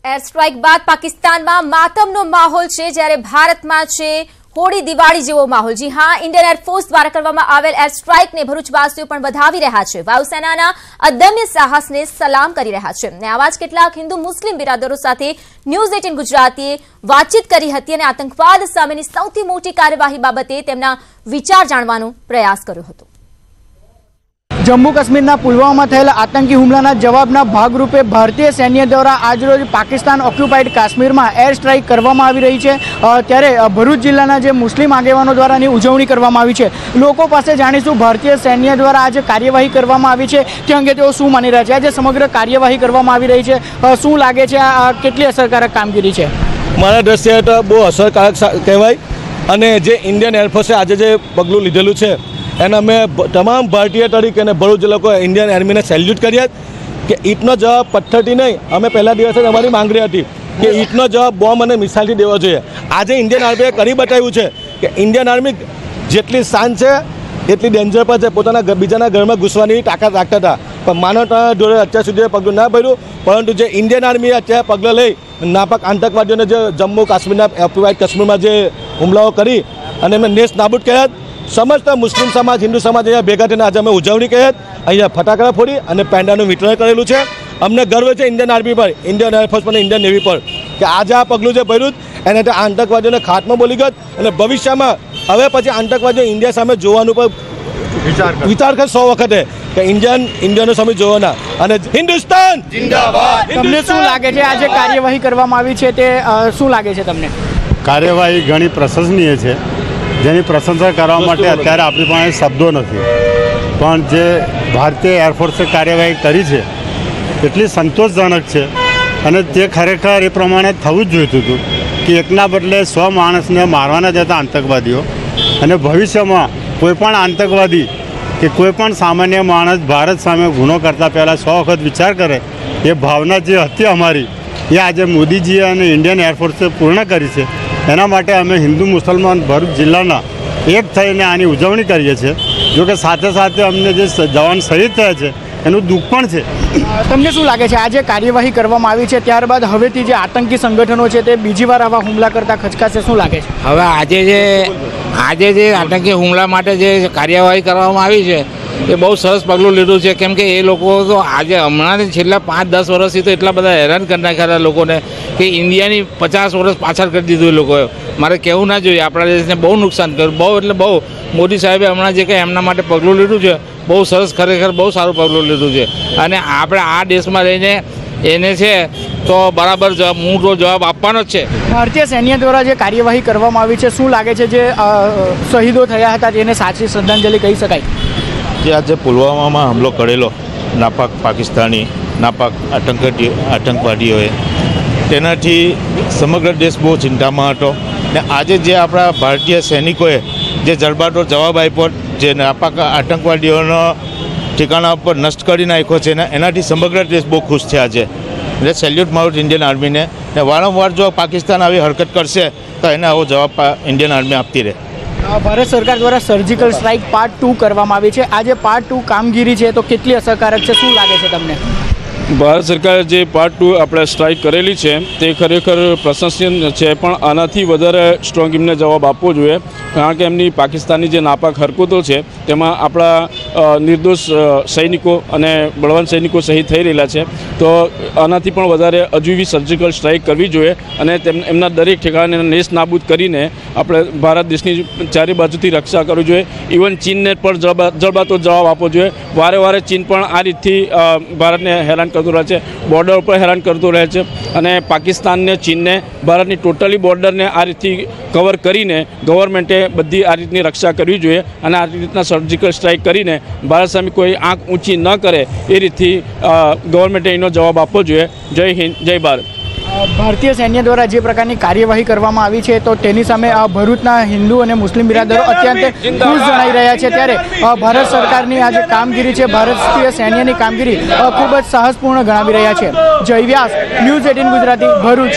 Air strike બાદ પાકિસ્તાનમાં માતમનો માહોલ છે, જ્યારે ભારતમાં છે હોળી દિવાળી જેવો માહોલ। જી હા, ઇન્ડિયન એરફોર્સ દ્વારા કરવામાં આવેલ એર સ્ટ્રાઇકને ભરૂચવાસીઓ પણ વધાવી રહ્યા છે। વાયુસેનાના અદમ્ય સાહસને સલામ કરી રહ્યા છે। અને આવા જ કેટલાક હિન્દુ મુસ્લિમ બિરાદરો સાથે ન્યૂઝ 18 ગુજરાતીએ વાતચીત કરી હતી અને આતંકવાદ સામેની સૌથી મોટી કાર્યવાહી બાબતે તેમના વિચાર જાણવાનો પ્રયાસ કર્યો હતો। जम्मू काश्मीर पुलवामा थયેલા आतंकी હુમલાના જવાબના ભાગરૂપે ભારતીય સૈન્ય દ્વારા આજરોજ પાકિસ્તાન ઓક્યુપાઇડ કાશ્મીરમાં એર સ્ટ્રાઇક કરવામાં આવી રહી છે। ત્યારે ભરૂચ જિલ્લાના જે મુસ્લિમ આગેવાનો દ્વારા આની ઉજવણી કરવામાં આવી છે। લોકો પાસે જાણીશું ભારતીય સૈન્ય દ્વારા આજે કાર્યવાહી કરવામાં આવી છે તે અંગે તેઓ શું માની રહ્યા છે। આજે સમગ્ર કાર્યવાહી કરવામાં આવી રહી છે, શું લાગે છે, આ કેટલી અસરકારક કામગીરી છે? મારા દ્રષ્ટિએ તો બહુ અસરકારક કહેવાય અને જે ઇન્ડિયન એરફોર્સે આજે જે પગલું લીધેલું છે એના મેં તમામ ભારતીય તરીકે અને ભરૂચ લોકો ઇન્ડિયન આર્મીને સેલ્યુટ કર્યા કે ઈંટનો જવાબ પથ્થરથી નહીં। અમે પહેલા દિવસે અમારી માંગણી હતી કે ઈંટનો જવાબ બોમ્બ અને મિસાઇલથી દેવો જોઈએ। આજે ઇન્ડિયન આર્મીએ કરી બતાવ્યું છે કે ઇન્ડિયન આર્મી જેટલી શાન છે એટલી ડેન્જર પર છે। પોતાના બીજાના ઘરમાં ઘૂસવાની તાકાત રાખતા હતા, પણ માનવતાના જોડે અત્યાર સુધી પગલું ના ભર્યું। પરંતુ જે ઇન્ડિયન આર્મીએ અત્યારે પગલાં લઈ નાપાક આતંકવાદીઓને જે જમ્મુ કાશ્મીરના ઓક્યુપાઇડ કાશ્મીરમાં જે હુમલાઓ કરી અને એમને નેસ્ત નાબૂદ કર્યા, સમસ્ત મુસ્લિમ સમાજ હિન્દુ સમાજ અહીંયા ભેગા થઈને આજે અમે ઉજવણી કરી। અહીંયા ફટાકડા ફોડી અને પેંડાનું વિતરણ કરેલું છે। અમને ગર્વ છે ઇન્ડિયન આર્મી પર, ઇન્ડિયન એરફોર્સ પર, ઇન્ડિયન નેવી પર કે આજે આ પગલું જે ભર્યું એને આતંકવાદીઓને ખાત્મો બોલી ગયો અને ભવિષ્યમાં હવે પછી આતંકવાદીઓ ઇન્ડિયા સામે જોવાનું પણ વિચાર કર 100 વખતે કે ઇન્ડિયનો સામે જોવાના અને હિન્દુસ્તાન જિંદાબાદ। તમને શું લાગે છે આજે કાર્યવાહી કરવામાં આવી છે તે શું લાગે છે તમને? કાર્યવાહી ઘણી પ્રશંસનીય છે, જેની પ્રશંસા કરવા માટે અત્યારે આપણી પાસે શબ્દો નથી, પણ જે ભારતીય એરફોર્સે કાર્યવાહી કરી છે એટલી સંતોષજનક છે અને તે ખરેખર એ પ્રમાણે થવું જ જોઈતું હતું કે એકના બદલે 100 માણસને મારવાના જતા આતંકવાદીઓ અને ભવિષ્યમાં કોઈપણ આતંકવાદી કે કોઈપણ સામાન્ય માણસ ભારત સામે ગુનો કરતા પહેલાં 100 વખત વિચાર કરે, એ ભાવના જે હતી અમારી એ આજે મોદીજીએ અને ઇન્ડિયન એરફોર્સે પૂર્ણ કરી છે। એના માટે અમે હિન્દુ મુસલમાન ભરૂચ જિલ્લાના એક થઈને આની ઉજવણી કરીએ છીએ। જોકે સાથે સાથે અમને જે જવાન શહીદ થયા છે એનું દુઃખ પણ છે। તમને શું લાગે છે આજે કાર્યવાહી કરવામાં આવી છે ત્યારબાદ હવેથી જે આતંકી સંગઠનો છે તે બીજી વાર આવા હુમલા કરતા ખચકાશે, શું લાગે છે? હવે આજે જે આતંકી હુમલા માટે જે કાર્યવાહી કરવામાં આવી છે એ બહુ સરસ પગલું લીધું છે, કેમ કે એ લોકો તો આજે હમણાં છેલ્લા 5-10 વર્ષથી તો એટલા બધા હેરાન કરી નાખ્યા લોકોને કે ઇન્ડિયાની 50 વર્ષ પાછળ કરી દીધું એ લોકોએ। મારે કહેવું ના જોઈએ, આપણા દેશને બહુ નુકસાન કર્યું, બહુ એટલે બહુ। મોદી સાહેબે હમણાં જે કંઈ એમના માટે પગલું લીધું છે બહુ સરસ, ખરેખર બહુ સારું પગલું લીધું છે અને આપણે આ દેશમાં રહીને એને છે તો બરાબર જવાબ આપવાનો જ છે। ભારતીય સૈન્ય દ્વારા જે કાર્યવાહી કરવામાં આવી છે શું લાગે છે જે શહીદો થયા હતા તેને સાચી શ્રદ્ધાંજલિ કહી શકાય? જે આજે પુલવામામાં હુમલો કરેલો પાકિસ્તાની આતંકવાદીઓએ, તેનાથી સમગ્ર દેશ બહુ ચિંતામાં હતો ને આજે જે આપણા ભારતીય સૈનિકોએ જે જડબાતોડ જવાબ આપ્યો, જે નાપાક આતંકવાદીઓનો ઠેકાણા ઉપર નષ્ટ કરી નાખ્યો છે ને એનાથી સમગ્ર દેશ બહુ ખુશ થયા છે। એટલે સેલ્યુટ મારું ઇન્ડિયન આર્મીને ને વારંવાર જો પાકિસ્તાન આવી હરકત કરશે તો એને આવો જવાબ ઇન્ડિયન આર્મી આપતી રહે। ભારત સરકાર દ્વારા સર્જિકલ સ્ટ્રાઇક પાર્ટ 2 કરવામાં આવી છે, આજે પાર્ટ 2 કામગીરી છે તો કેટલી અસરકારક છે, શું લાગે છે તમને? ભારત સરકારે જે પાર્ટ 2 આપણે સ્ટ્રાઇક કરેલી છે તે ખરેખર પ્રશંસનીય છે, પણ આનાથી વધારે સ્ટ્રોંગ એમને જવાબ આપવો જોઈએ, કારણ કે એમની પાકિસ્તાની જે નાપાક હરકતો છે તેમાં આપણા નિર્દોષ સૈનિકો અને બળવાન સૈનિકો શહીદ થઈ રહેલા છે। તો આનાથી પણ વધારે હજુ સર્જિકલ સ્ટ્રાઇક કરવી જોઈએ અને એમના દરેક ઠેકાણે નેસ્ત નાબૂદ કરીને આપણે ભારત દેશની ચારે બાજુથી રક્ષા કરવી જોઈએ। ઇવન ચીનને પણ જડબાતોડ જવાબ આપવો જોઈએ। વારે વારે ચીન પણ આ રીતથી ભારતને હેરાન કરતું રહે છે, બોર્ડર ઉપર હેરાન કરતું રહે છે અને પાકિસ્તાનને ચીનને ભારતની ટોટલી બોર્ડરને આ રીતથી કવર કરીને ગવર્મેન્ટે બધી આ રીતની રક્ષા કરવી જોઈએ અને આ રીતના સર્જિકલ સ્ટ્રાઇક કરીને ભારત સામે કોઈ આંખ ઊંચી ન કરે એ રીતથી ગવર્મેન્ટે એનો જવાબ આપવો જોઈએ। જય હિન્દ, જય ભારત। ભારતીય સૈન્ય દ્વારા જે પ્રકારની કાર્યવાહી કરવામાં આવી છે તો તેની સામે ભરૂચના હિન્દુ અને મુસ્લિમ બિરાદરો અત્યંત ખુશ જણાઈ રહ્યા છે। ત્યારે ભારત સરકારની આ જે કામગીરી છે, ભારતીય સૈન્યની કામગીરી ખૂબ જ સાહસપૂર્ણ ગણાવી રહ્યા છે। જય વ્યાસ, ન્યૂઝ 18 ગુજરાતી, ભરૂચ।